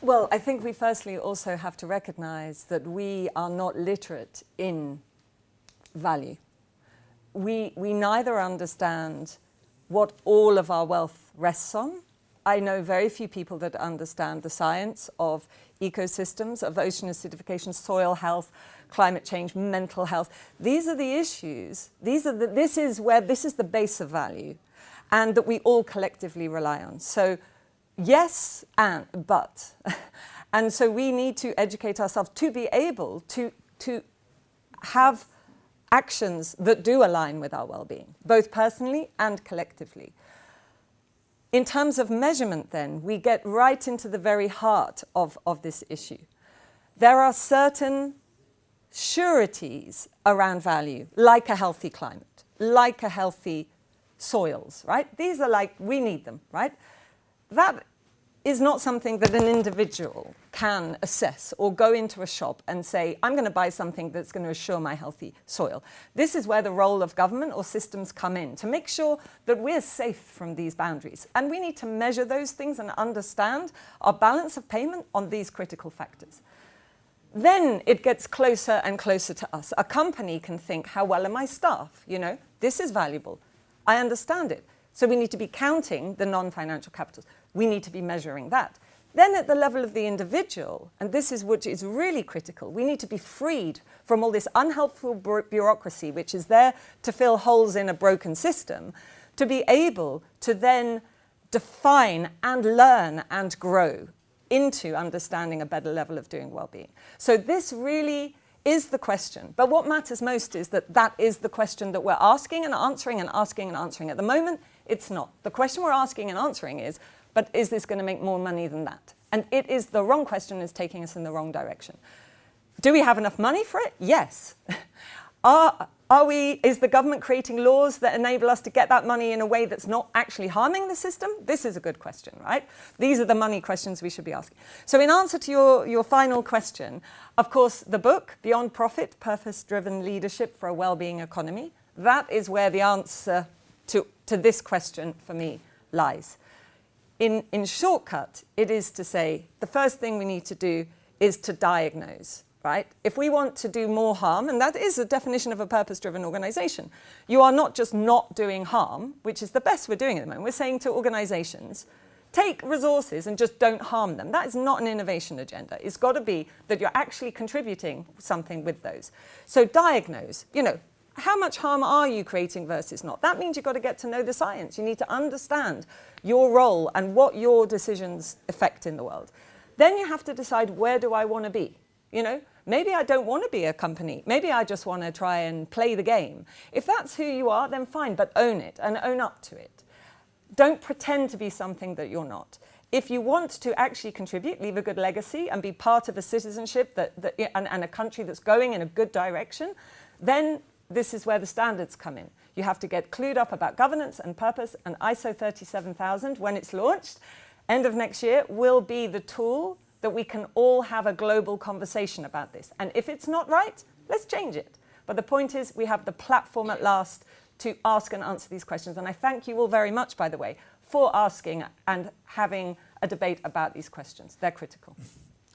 Well, I think we firstly also have to recognize that we are not literate in value. We neither understand what all of our wealth rests on. I know very few people that understand the science of ecosystems, of ocean acidification, soil health, climate change, mental health. These are the issues. This is the base of value, and that we all collectively rely on. So yes, but. And so we need to educate ourselves to be able to have actions that do align with our well-being, both personally and collectively. In terms of measurement then, we get right into the very heart of this issue. There are certain sureties around value, like a healthy climate, like a healthy soils, right? These are like, we need them, right? That is not something that an individual can assess or go into a shop and say, I'm going to buy something that's going to assure my healthy soil. This is where the role of government or systems come in, to make sure that we're safe from these boundaries. And we need to measure those things and understand our balance of payment on these critical factors. Then it gets closer and closer to us. A company can think, how well are my staff? You know, this is valuable. I understand it. So we need to be counting the non-financial capitals. We need to be measuring that. Then at the level of the individual, and this is what is really critical, we need to be freed from all this unhelpful bureaucracy, which is there to fill holes in a broken system, to be able to then define and learn and grow into understanding a better level of doing well-being. So this really is the question. But what matters most is that that is the question that we're asking and answering and asking and answering. At the moment, it's not. The question we're asking and answering is, but is this going to make more money than that? And it is the wrong question, it's taking us in the wrong direction. Do we have enough money for it? Yes. Is the government creating laws that enable us to get that money in a way that's not actually harming the system? This is a good question, right? These are the money questions we should be asking. So in answer to your final question, of course, the book, Beyond Profit, Purpose-Driven Leadership for a Wellbeing Economy, that is where the answer to this question for me lies. In shortcut, it is to say the first thing we need to do is to diagnose, right? If we want to do more harm, and that is the definition of a purpose-driven organization, you are not just not doing harm, which is the best we're doing at the moment. We're saying to organizations, take resources and just don't harm them. That is not an innovation agenda. It's got to be that you're actually contributing something with those. So diagnose, you know, how much harm are you creating versus not? That means you've got to get to know the science. You need to understand your role and what your decisions affect in the world. Then you have to decide, where do I want to be? You know, maybe I don't want to be a company. Maybe I just want to try and play the game. If that's who you are, then fine, but own it and own up to it. Don't pretend to be something that you're not. If you want to actually contribute, leave a good legacy and be part of a citizenship and a country that's going in a good direction, then this is where the standards come in. You have to get clued up about governance and purpose, and ISO 37000, when it's launched, end of next year, will be the tool that we can all have a global conversation about this. And if it's not right, let's change it. But the point is, we have the platform at last to ask and answer these questions. And I thank you all very much, by the way, for asking and having a debate about these questions. They're critical.